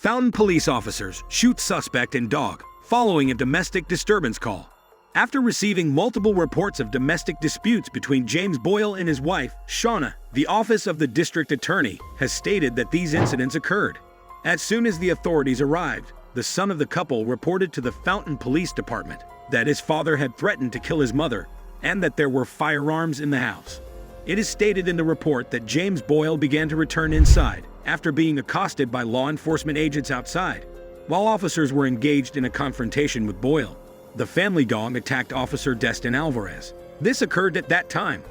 Fountain police officers shoot suspect and dog following a domestic disturbance call. After receiving multiple reports of domestic disputes between James Boyle and his wife, Shauna, the Office of the District Attorney has stated that these incidents occurred. As soon as the authorities arrived, the son of the couple reported to the Fountain Police Department that his father had threatened to kill his mother and that there were firearms in the house. It is stated in the report that James Boyle began to return inside after being accosted by law enforcement agents outside. While officers were engaged in a confrontation with Boyle, the family dog attacked Officer Destin Alvarez. This occurred at that time.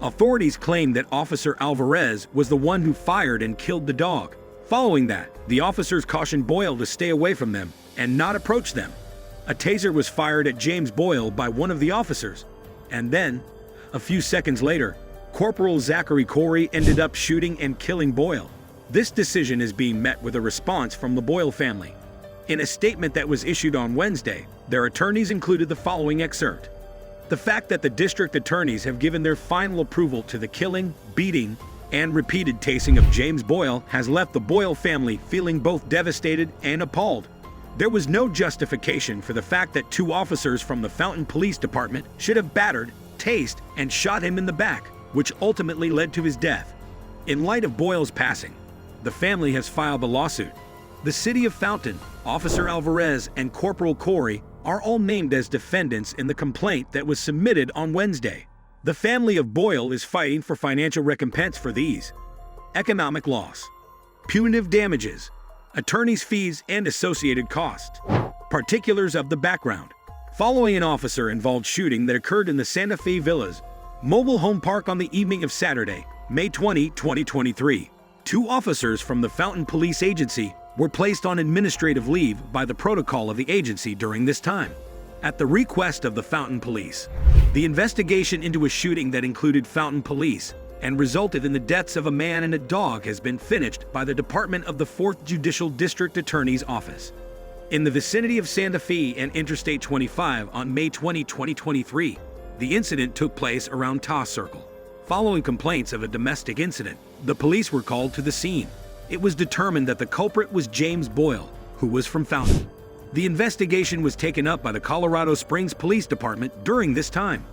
Authorities claimed that Officer Alvarez was the one who fired and killed the dog. Following that, the officers cautioned Boyle to stay away from them and not approach them. A taser was fired at James Boyle by one of the officers, and then, a few seconds later, Corporal Zachary Corey ended up shooting and killing Boyle. This decision is being met with a response from the Boyle family. In a statement that was issued on Wednesday, their attorneys included the following excerpt. The fact that the district attorneys have given their final approval to the killing, beating, and repeated tasing of James Boyle has left the Boyle family feeling both devastated and appalled. There was no justification for the fact that two officers from the Fountain Police Department should have battered, tased, and shot him in the back, which ultimately led to his death. In light of Boyle's passing, the family has filed a lawsuit. The City of Fountain, Officer Alvarez, and Corporal Corey are all named as defendants in the complaint that was submitted on Wednesday. The family of Boyle is fighting for financial recompense for these: economic loss, punitive damages, attorney's fees, and associated costs. Particulars of the background. Following an officer-involved shooting that occurred in the Santa Fe Villas mobile home park on the evening of Saturday, May 20, 2023, two officers from the Fountain Police Agency were placed on administrative leave by the protocol of the agency during this time. At the request of the Fountain Police, the investigation into a shooting that included Fountain Police and resulted in the deaths of a man and a dog has been finished by the Department of the 4th Judicial District Attorney's Office. In the vicinity of Santa Fe and Interstate 25 on May 20, 2023, the incident took place around Toss Circle. Following complaints of a domestic incident, the police were called to the scene. It was determined that the culprit was James Boyle, who was from Fountain. The investigation was taken up by the Colorado Springs Police Department during this time.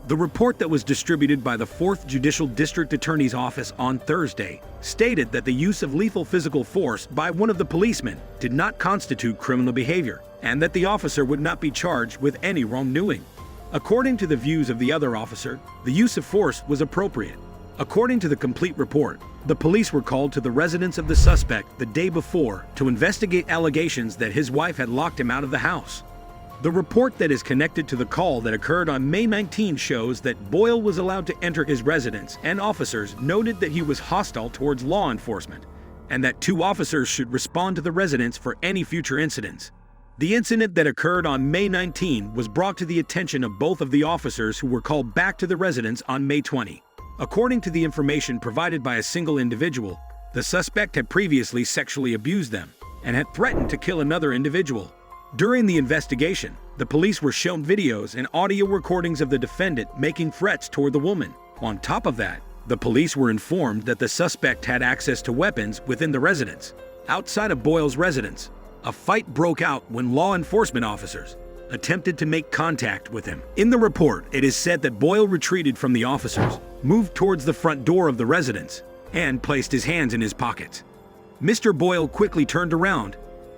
The report that was distributed by the 4th Judicial District Attorney's Office on Thursday stated that the use of lethal physical force by one of the policemen did not constitute criminal behavior, and that the officer would not be charged with any wrongdoing. According to the views of the other officer, the use of force was appropriate. According to the complete report, the police were called to the residence of the suspect the day before to investigate allegations that his wife had locked him out of the house. The report that is connected to the call that occurred on May 19 shows that Boyle was allowed to enter his residence, and officers noted that he was hostile towards law enforcement, and that two officers should respond to the residence for any future incidents. The incident that occurred on May 19 was brought to the attention of both of the officers who were called back to the residence on May 20. According to the information provided by a single individual, the suspect had previously sexually abused them and had threatened to kill another individual. During the investigation, the police were shown videos and audio recordings of the defendant making threats toward the woman. On top of that, the police were informed that the suspect had access to weapons within the residence. Outside of Boyle's residence, a fight broke out when law enforcement officers attempted to make contact with him. In the report, it is said that Boyle retreated from the officers, moved towards the front door of the residence, and placed his hands in his pockets. Mr. Boyle quickly turned around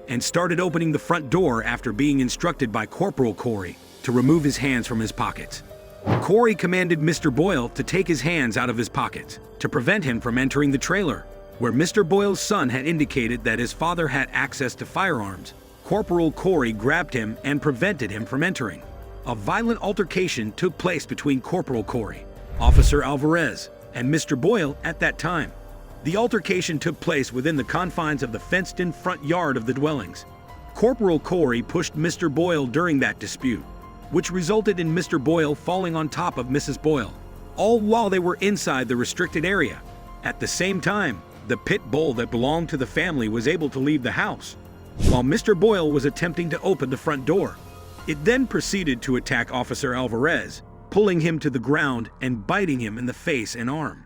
and started opening the front door after being instructed by Corporal Corey to remove his hands from his pockets. Corey commanded Mr. Boyle to take his hands out of his pockets to prevent him from entering the trailer, where Mr. Boyle's son had indicated that his father had access to firearms. Corporal Corey grabbed him and prevented him from entering. A violent altercation took place between Corporal Corey, Officer Alvarez, and Mr. Boyle at that time. The altercation took place within the confines of the fenced-in front yard of the dwellings. Corporal Corey pushed Mr. Boyle during that dispute, which resulted in Mr. Boyle falling on top of Mrs. Boyle, all while they were inside the restricted area. At the same time, the pit bull that belonged to the family was able to leave the house, while Mr. Boyle was attempting to open the front door. It then proceeded to attack Officer Alvarez, pulling him to the ground and biting him in the face and arm.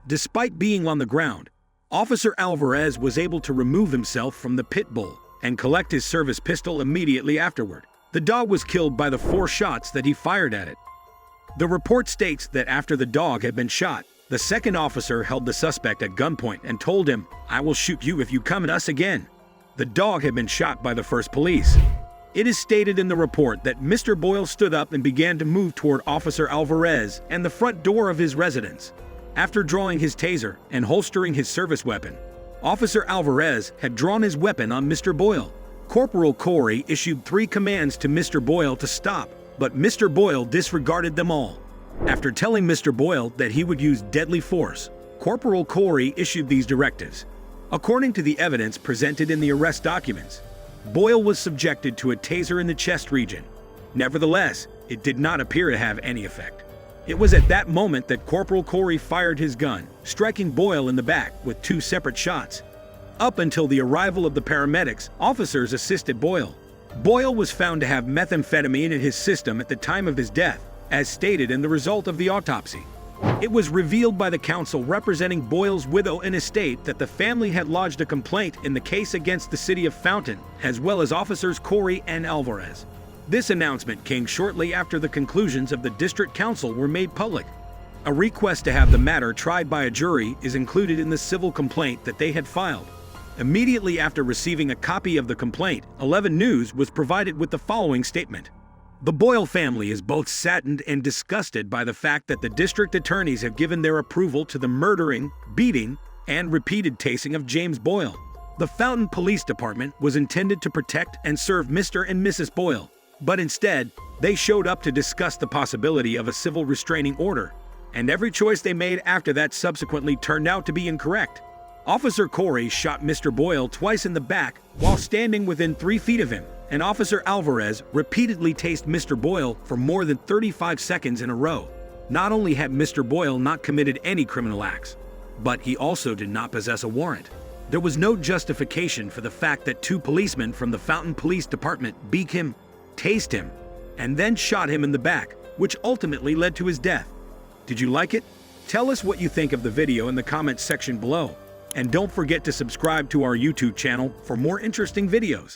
Despite being on the ground, Officer Alvarez was able to remove himself from the pit bull and collect his service pistol immediately afterward. The dog was killed by the 4 shots that he fired at it. The report states that after the dog had been shot, the second officer held the suspect at gunpoint and told him, "I will shoot you if you come at us again." The dog had been shot by the first police. It is stated in the report that Mr. Boyle stood up and began to move toward Officer Alvarez and the front door of his residence. After drawing his taser and holstering his service weapon, Officer Alvarez had drawn his weapon on Mr. Boyle. Corporal Corey issued 3 commands to Mr. Boyle to stop, but Mr. Boyle disregarded them all. After telling Mr. Boyle that he would use deadly force, Corporal Corey issued these directives. According to the evidence presented in the arrest documents, Boyle was subjected to a taser in the chest region. Nevertheless, it did not appear to have any effect. It was at that moment that Corporal Corey fired his gun, striking Boyle in the back with 2 separate shots. Up until the arrival of the paramedics, officers assisted Boyle. Boyle was found to have methamphetamine in his system at the time of his death, as stated in the result of the autopsy. It was revealed by the counsel representing Boyle's widow and estate that the family had lodged a complaint in the case against the city of Fountain, as well as officers Corey and Alvarez. This announcement came shortly after the conclusions of the district council were made public. A request to have the matter tried by a jury is included in the civil complaint that they had filed. Immediately after receiving a copy of the complaint, 11 News was provided with the following statement. The Boyle family is both saddened and disgusted by the fact that the district attorneys have given their approval to the murdering, beating, and repeated tasing of James Boyle. The Fountain Police Department was intended to protect and serve Mr. and Mrs. Boyle, but instead, they showed up to discuss the possibility of a civil restraining order, and every choice they made after that subsequently turned out to be incorrect. Officer Corey shot Mr. Boyle twice in the back while standing within 3 feet of him, and Officer Alvarez repeatedly tased Mr. Boyle for more than 35 seconds in a row. Not only had Mr. Boyle not committed any criminal acts, but he also did not possess a warrant. There was no justification for the fact that 2 policemen from the Fountain Police Department beat him, tased him, and then shot him in the back, which ultimately led to his death. Did you like it? Tell us what you think of the video in the comments section below. And don't forget to subscribe to our YouTube channel for more interesting videos.